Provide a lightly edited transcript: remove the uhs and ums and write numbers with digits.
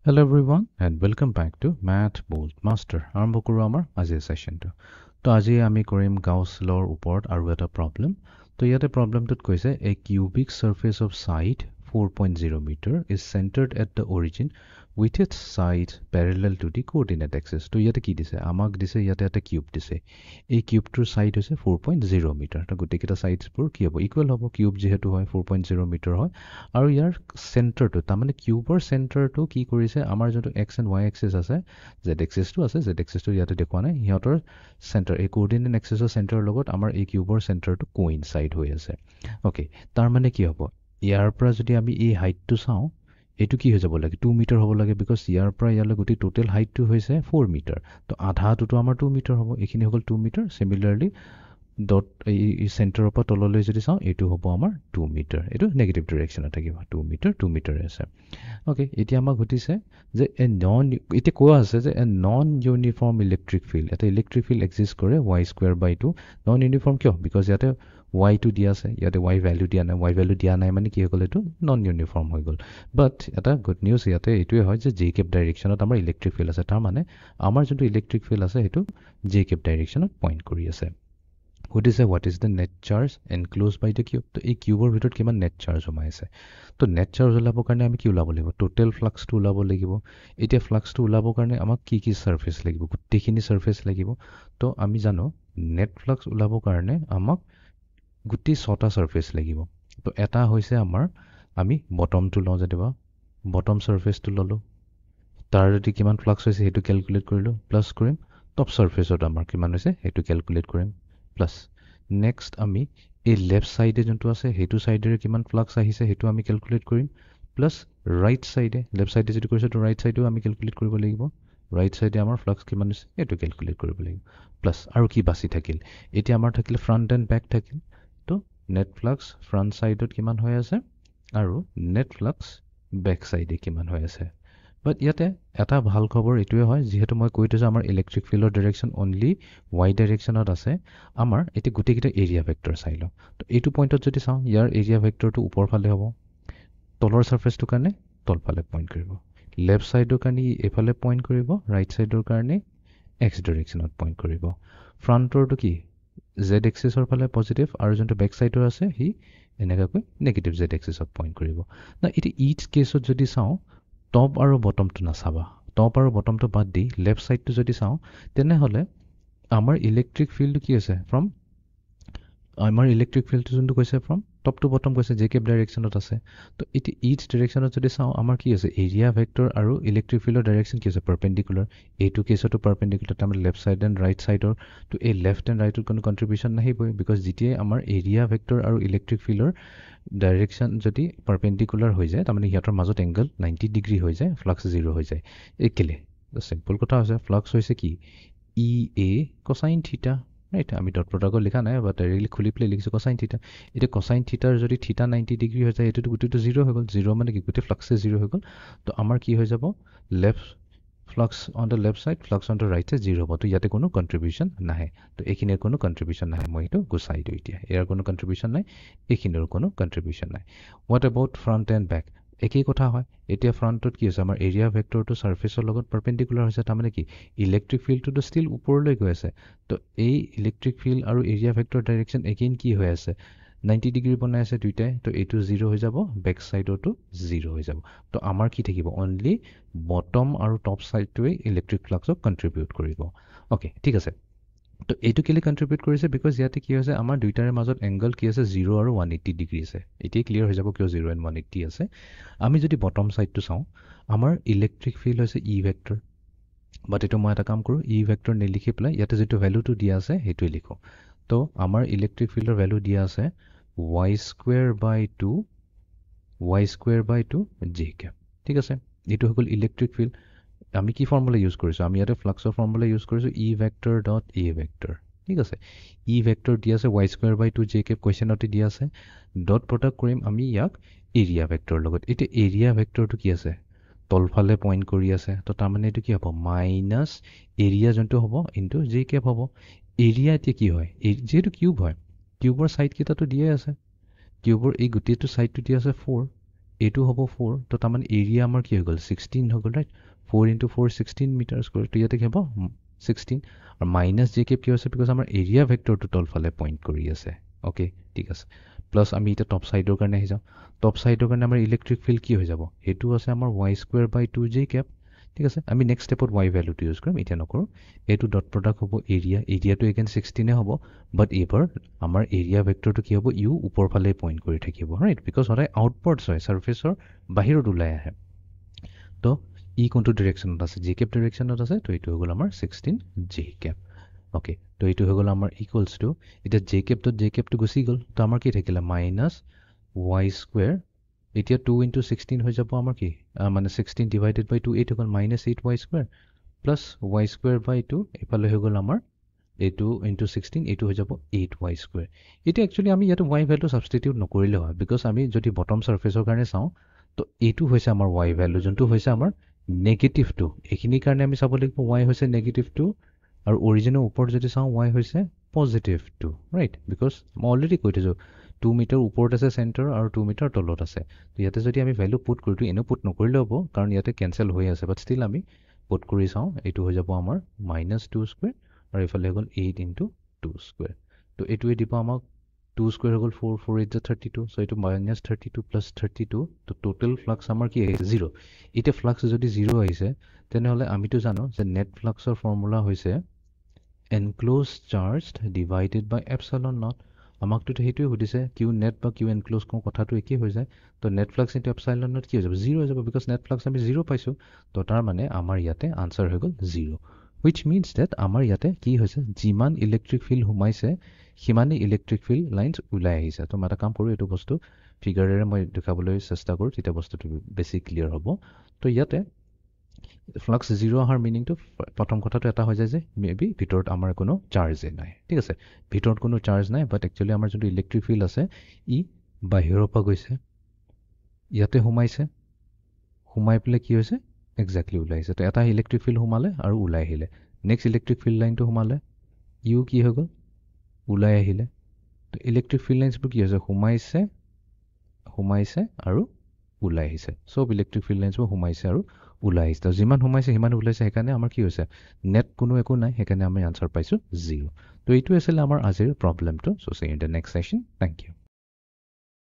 Hello everyone and welcome back to Math Bold Master. আৰম্ভ কৰোঁ আমাৰ আজিৰ সেশনটো। তো আজি আমি কৰিম গাউছ লৰ ওপৰত আৰু এটা প্ৰবলেম। তো ইয়াতে প্ৰবলেমটোত কৈছে a cubic surface of side 4.0 meter is centered at the origin with its sides parallel to the coordinate axis. তো ইয়াতে কি দিছে? আমাক দিছে ইয়াতে এটা কিউব দিছে। এই কিউবটোৰ সাইড হৈছে 4.0 মিটাৰ। তো গোটেইকেইটা সাইডছবোৰ কি হ'ব? ইকুৱেল হ'ব। কিউব যিহেতু হয় 4.0 মিটাৰ হয় আৰু ইয়াৰ চেণ্টাৰটো তাৰমানে কিউবৰ চেণ্টাৰটো কি কৰিছে আমাৰ যোনটো এক্স এণ্ড ৱাই এক্সিছ আছে জেড এক্সিছটো আছে জেড এক্সিছটো ইয়াতে দেখুওৱা নাই সিহঁতৰ চেণ্টাৰ এই কোঅৰ্ডিনেট এক্সিছৰ চেণ্টাৰৰ লগত আমাৰ এই কিউবৰ চেণ্টাৰটো কোইনচাইড হৈ আছে অ'কে তাৰমানে কি হ'ব ইয়াৰ পৰা যদি আমি এই হাইটটো চাওঁ এইটো কি হৈ যাব লাগে 2 মিটাৰ হ'ব লাগে বিকজ ইয়াৰ পৰা ইয়ালৈ গোটেই টোটেল হাইটটো হৈছে 4 মিটাৰ তো আধাটোতো আমাৰ 2 মিটাৰ হ'ব এইখিনি হৈ গ'ল 2 মিটাৰ চিমিলাৰলি ডট এই চেণ্টাৰৰ পৰা তললৈ যদি চাওঁ এইটো হ'ব আমাৰ 2 মিটাৰ এইটো নেগেটিভ ডিৰেকশ্যনত থাকিব 2 মিটাৰ আছে অ'কে এতিয়া আমাক সুধিছে যে এতিয়া কোৱা আছে যে এ নন ইউনিফৰ্ম ইলেক্ট্ৰিক ফিল্ড এটা ইলেক্ট্ৰিক ফিল্ড এক্সিষ্ট কৰে y স্কুৱেৰ বাই 2 নন ইউনিফৰ্ম কিয় বিকজ ইয়াতে ৱাইটো দিয়া আছে ইয়াতে ৱাই ভেল্যু দিয়া নাই ৱাই ভেল্যু দিয়া নাই মানে কি হৈ গ'ল এইটো নন ইউনিফৰ্ম হৈ গ'ল বাট এটা গুড নিউজ ইয়াতে এইটোৱে হয় যে জে কেপ ডাইৰেকশ্যনত আমাৰ ইলেক্ট্ৰিক ফিল্ড আছে তাৰমানে আমাৰ যোনটো ইলেক্ট্ৰিক ফিল্ড আছে সেইটো জে কেপ ডাইৰেকশ্যনত পইণ্ট কৰি আছে সুধিছে what is the net charge enclosed by the cube তো এই কিউবৰ ভিতৰত কিমান নেট চাৰ্জ সোমাই আছে তো নেট চাৰ্জ ওলাবৰ কাৰণে আমি কি ওলাব লাগিব টোটেল ফ্লাক্সটো ওলাব লাগিব এতিয়া ফ্লাক্সটো ওলাবৰ কাৰণে আমাক কি ছাৰ্ফেচ লাগিব গোটেইখিনি ছাৰ্ফেচ লাগিব তো আমি জানো নেট ফ্লাক্স ওলাবৰ কাৰণে আমাক গোটেই 6টা ছাৰ্ফেচ লাগিব তো এটা হৈছে আমাৰ আমি বটমটো লওঁ যেনিবা বটম ছাৰ্ফেচটো ল'লোঁ তাৰ যদি কিমান ফ্লাক্স হৈছে সেইটো কেলকুলেট কৰিলোঁ প্লাছ কৰিম টপ ছাৰ্ফেচত আমাৰ কিমান হৈছে সেইটো কেলকুলেট কৰিম প্লাছ নেক্সট আমি এই লেফ্ট ছাইডে যোনটো আছে সেইটো ছাইডেৰে কিমান ফ্লাক্স আহিছে সেইটো আমি কেলকুলেট কৰিম প্লাছ ৰাইট ছাইডে লেফ্ট ছাইডে যদি কৰিছে তো ৰাইট ছাইডেও আমি কেলকুলেট কৰিব লাগিব ৰাইট ছাইডে আমাৰ ফ্লাক্স কিমান হৈছে এইটো কেলকুলেট কৰিব লাগিব প্লাছ আৰু কি বাচি থাকিল এতিয়া আমাৰ থাকিলে ফ্ৰণ্ট এণ্ড বেক থাকিল তো নেট ফ্লাক্স ফ্ৰণ্ট ছাইডত কিমান হৈ আছে আৰু নেট ফ্লাক্স বেক ছাইডে কিমান হৈ আছে বাট ইয়াতে এটা ভাল খবৰ এইটোৱে হয় যিহেতু মই কৈ থৈছোঁ আমাৰ ইলেক্ট্ৰিক ফিল্ডৰ ডিৰেকশ্যন অনলি ৱাই ডাইৰেকশ্যনত আছে আমাৰ এতিয়া গোটেইকেইটা এৰিয়া ভেক্টৰ চাই লওঁ তো এইটো পইণ্টত যদি চাওঁ ইয়াৰ এৰিয়া ভেক্টৰটো ওপৰ ফালে হ'ব তলৰ ছাৰ্ফেচটোৰ কাৰণে তলফালে পইণ্ট কৰিব লেফ্ট ছাইডৰ কাৰণে এইফালে পইণ্ট কৰিব ৰাইট ছাইডৰ কাৰণে এক্স ডিৰেকশ্যনত পইণ্ট কৰিব ফ্ৰণ্টৰটো কি জেড এক্সিছৰ ফালে পজিটিভ আৰু যোনটো বেক ছাইডৰ আছে সি এনেকুৱাকৈ নেগেটিভ জেড এক্সিছত পইণ্ট কৰিব না এতিয়া ইচ কেছত যদি চাওঁ টপ আৰু বটমটো নাচাবা টপ আৰু বটমটো বাদ দি লেফ্ট ছাইডটো যদি চাওঁ তেনেহ'লে আমাৰ ইলেক্ট্ৰিক ফিল্ডটো কি আছে ফ্ৰম আমাৰ ইলেক্ট্ৰিক ফিল্ডটো যোনটো কৈছে ফ্ৰম টপ টু বটম কৈছে জে কেপ ডাইৰেকশ্যনত আছে তো এতিয়া ইচ ডিৰেকশ্যনত যদি চাওঁ আমাৰ কি আছে এৰিয়া ভেক্টৰ আৰু ইলেক্ট্ৰিক ফিল্ডৰ ডাইৰেকশ্যন কি আছে পাৰপেণ্ডিকুলাৰ এইটো কেছতো পাৰপেণ্ডিকুলাৰ তাৰমানে লেফ্ট ছাইড এণ্ড ৰাইট ছাইডৰ তো এই লেফ্ট এণ্ড ৰাইটত কোনো কণ্ট্ৰিবিউশ্যন নাহিবই বিকজ যেতিয়াই আমাৰ এৰিয়া ভেক্টৰ আৰু ইলেক্ট্ৰিক ফিল্ডৰ ডাইৰেকশ্যন যদি পাৰপেণ্ডিকুলাৰ হৈ যায় তাৰমানে সিহঁতৰ মাজত এংগল 90 ডিগ্ৰী হৈ যায় ফ্লাক্স 0 হৈ যায় এই কেলে চিম্পল কথা হৈছে ফ্লাক্স হৈছে কি ই এ কচাইন থিটা ৰাইট আমি ডট প্ৰডাক্টত লিখা নাই বা ডাইৰেক্টলি খুলি পেলাই লিখিছোঁ কচাইন থিটা এতিয়া কচাইন থিটাৰ যদি থিটা 90 ডিগ্ৰী হৈ যায় এইটোতো গোটেইটো 0 হৈ গ'ল 0 মানে কি গোটেই ফ্লাক্সে 0 হৈ গ'ল তো আমাৰ কি হৈ যাব left flux on the left side flux on the right side 0 হ'ব তো ইয়াতে কোনো কণ্ট্ৰিবিউশ্যন নাহে তো এইখিনিৰ কোনো কণ্ট্ৰিবিউশ্যন নাহে মই এইটো গুচাই দিওঁ এতিয়া ইয়াৰ কোনো কণ্ট্ৰিবিউশ্যন নাই এইখিনিৰ কোনো কণ্ট্ৰিবিউশ্যন নাই what about front and back একেই কথা হয় এতিয়া ফ্ৰণ্টত কি হৈছে আমাৰ এৰিয়া ভেক্টৰটো ছাৰ্ফেচৰ লগত পাৰপেণ্ডিকুলাৰ হৈছে তাৰমানে কি ইলেক্ট্ৰিক ফিল্ডটোতো ষ্টিল ওপৰলৈ গৈ আছে তো এই ইলেক্ট্ৰিক ফিল্ড আৰু এৰিয়া ভেক্টৰ ডাইৰেকশ্যন এগেইন কি হৈ আছে 90 ডিগ্ৰী বনাই আছে দুইটাই তো এইটো 0 হৈ যাব বেক ছাইডতো 0 হৈ যাব তো আমাৰ কি থাকিব অনলি বটম আৰু টপ ছাইডটোৱে ইলেক্ট্ৰিক ফ্লাক্সক কণ্ট্ৰিবিউট কৰিব অ'কে ঠিক আছে তো এইটো কেলৈ কণ্ট্ৰিবিউট কৰিছে বিকজ ইয়াতে কি হৈছে আমাৰ দুইটাৰে মাজত এংগল কি আছে 0 আৰু 180 ডিগ্ৰী আছে এতিয়াই ক্লিয়াৰ হৈ যাব কিয় 0 এণ্ড 180 আছে আমি যদি বটম ছাইডটো চাওঁ আমাৰ ইলেক্ট্ৰিক ফিল্ড হৈছে ই ভেক্টৰ বাট এইটো মই এটা কাম কৰোঁ ই ভেক্টৰ নিলিখি পেলাই ইয়াতে যিটো ভেলুটো দিয়া আছে সেইটোৱে লিখোঁ তো আমাৰ ইলেক্ট্ৰিক ফিল্ডৰ ভেলু দিয়া আছে y স্কুৱেৰ বাই 2 জে কেপ ঠিক আছে এইটো হৈ গ'ল ইলেক্ট্ৰিক ফিল্ড আমি কি ফৰ্মুলা ইউজ কৰিছোঁ আমি ইয়াতে ফ্লাক্সৰ ফৰ্মুলা ইউজ কৰিছোঁ ই ভেক্টৰ ডট এ ভেক্টৰ ঠিক আছে ই ভেক্টৰ দিয়া আছে y স্কুৱেৰ বাই 2 জে কেপ কুৱেশ্যনতে দিয়া আছে ডট প্ৰডাক্ট কৰিম আমি ইয়াক এৰিয়া ভেক্টৰ লগত এতিয়া এৰিয়া ভেক্টৰটো কি আছে তলফালে পইণ্ট কৰি আছে তো তাৰমানে এইটো কি হ'ব মাইনাছ এৰিয়া যোনটো হ'ব ইনটু জে কেপ হ'ব এৰিয়া এতিয়া কি হয় যিহেতু কিউব হয় কিউবৰ ছাইডকেইটাতো দিয়ে আছে কিউবৰ এই গোটেইটো ছাইডটো দিয়া আছে 4 এইটো হ'ব 4 তো তাৰমানে এৰিয়া আমাৰ কি হৈ গ'ল 16 হৈ গ'ল ৰাইট 4 × 4 16 মিটাৰ স্কুৱেৰ তো ইয়াতে কি হ'ব 16 আৰু মাইনাছ জে কেপ কিয় আছে বিকজ আমাৰ এৰিয়া ভেক্টৰটো তলফালে পইণ্ট কৰি আছে অ'কে ঠিক আছে প্লাছ আমি এতিয়া টপ ছাইডৰ কাৰণে আহি যাওঁ টপ ছাইডৰ কাৰণে আমাৰ ইলেক্ট্ৰিক ফিল্ড কি হৈ যাব সেইটো আছে আমাৰ y² / 2 j কেপ ঠিক আছে আমি নেক্সট ষ্টেপত y ভেলুটো ইউজ কৰিম এতিয়া নকৰোঁ এইটো ডট প্ৰডাক্ট হ'ব এৰিয়াটো এগেইন 16 হ'ব বাট এইবাৰ আমাৰ এৰিয়া ভেক্টৰটো কি হ'ব ইউ ওপৰ ফালে পইণ্ট কৰি থাকিব ৰাইট বিকজ সদায় আউটৱাৰ্ডছ হয় ছাৰ্ফেচৰ বাহিৰত ওলাই আহে তো ই কোনটো ডিৰেকশ্যনত আছে জি কেপ ডিৰেকশ্যনত আছে তো এইটো হৈ গ'ল আমাৰ 16 জি কেপ অ'কে তো এইটো হৈ গ'ল আমাৰ ইকুৱেলছ টু এতিয়া জে কেপটো গুচি গ'ল তো আমাৰ কি থাকিলে মাইনাছ y² এতিয়া 2 × 16 হৈ যাব আমাৰ কি মানে 16 ডিভাইডেড বাই 2 এইটো হ'ল -8y² প্লাছ y²/2 এইফালে হৈ গ'ল আমাৰ এইটো × 16 এইটো হৈ যাব 8y²। এতিয়া একচুৱেলি আমি ইয়াতে y ভেলু ছাবষ্টিটিউট নকৰিলে হয় বিকজ আমি যদি বটম ছাৰ্ফেচৰ কাৰণে চাওঁ তো এইটো হৈছে আমাৰ y ভেলু যোনটো হৈছে আমাৰ -2 এইখিনিৰ কাৰণে আমি চাব লাগিব y হৈছে -2 আৰু অৰিজিনৰ ওপৰত যদি চাওঁ y হৈছে +2 ৰাইট বিকজ মই অলৰেডি কৈ থৈছোঁ 2 মিটাৰ ওপৰত আছে চেণ্টাৰ আৰু 2 মিটাৰ তলত আছে তো ইয়াতে যদি আমি ভেলু পুট কৰোঁ এনেও পুট নকৰিলেও হ'ব কাৰণ ইয়াতে কেঞ্চেল হৈ আছে বাট ষ্টিল আমি পুট কৰি চাওঁ এইটো হৈ যাব আমাৰ -2² আৰু এইফালে হৈ গ'ল 8 × 2² তো এইটোৱে দিব আমাক 2² হৈ গ'ল 4 4 8 32 চ' এইটো -32 + 32 তো টোটেল ফ্লাক্স আমাৰ কি আহিছে 0 এতিয়া ফ্লাক্স যদি 0 আহিছে তেনেহ'লে আমিতো জানো যে নেট ফ্লাক্সৰ ফৰ্মুলা হৈছে enclosed charged divided by epsilon naught আমাকতো সেইটোৱে সুধিছে কিউ নেট বা কিউ এনক্ল'জ কওঁ কথাটো একেই হৈ যায় তো net flux into epsilon naught কি হৈ যাব 0 হৈ যাব বিকজ নেট ফ্লাক্স আমি 0 পাইছোঁ তো তাৰ মানে আমাৰ ইয়াতে আনচাৰ হৈ গ'ল 0 হুইচ মিনছ ডেট আমাৰ ইয়াতে কি হৈছে যিমান ইলেক্ট্ৰিক ফিল্ড সোমাইছে সিমানেই ইলেক্ট্ৰিক ফিল্ড লাইনছ ওলাই আহিছে তো মই এটা কাম কৰোঁ এইটো বস্তু ফিগাৰেৰে মই দেখাবলৈ চেষ্টা কৰোঁ তেতিয়া বস্তুটো বেছি ক্লিয়াৰ হ'ব তো ইয়াতে ফ্লাক্স 0 অহাৰ মিনিংটো প্ৰথম কথাটো এটা হৈ যায় যে মে বি ভিতৰত আমাৰ কোনো চাৰ্জে নাই ঠিক আছে ভিতৰত কোনো চাৰ্জ নাই বাট একচুৱেলি আমাৰ যোনটো ইলেক্ট্ৰিক ফিল্ড আছে ই বাহিৰৰ পৰা গৈছে ইয়াতে সোমাই পেলাই কি হৈছে এক্সেক্টলি ওলাই আহিছে তো এটা ইলেক্ট্ৰিক ফিল্ড সোমালে আৰু ওলাই আহিলে নেক্সট ইলেক্ট্ৰিক ফিল্ড লাইনটো সোমালে ইউ কি হৈ গ'ল ওলাই আহিলে তো ইলেক্ট্ৰিক ফিল্ড লাইন্সবোৰ কি হৈছে সোমাইছে আৰু ওলাই আহিছে চব ইলেক্ট্ৰিক ফিল্ড লাইন্সবোৰ সোমাইছে আৰু ওলাই আহিছে তো যিমান সোমাইছে সিমান ওলাইছে সেইকাৰণে আমাৰ কি হৈছে নেট কোনো একো নাই সেইকাৰণে আমি আনচাৰ পাইছোঁ 0 তো এইটো আছিলে আমাৰ আজিৰ প্ৰব্লেমটো so' see in the next session thank U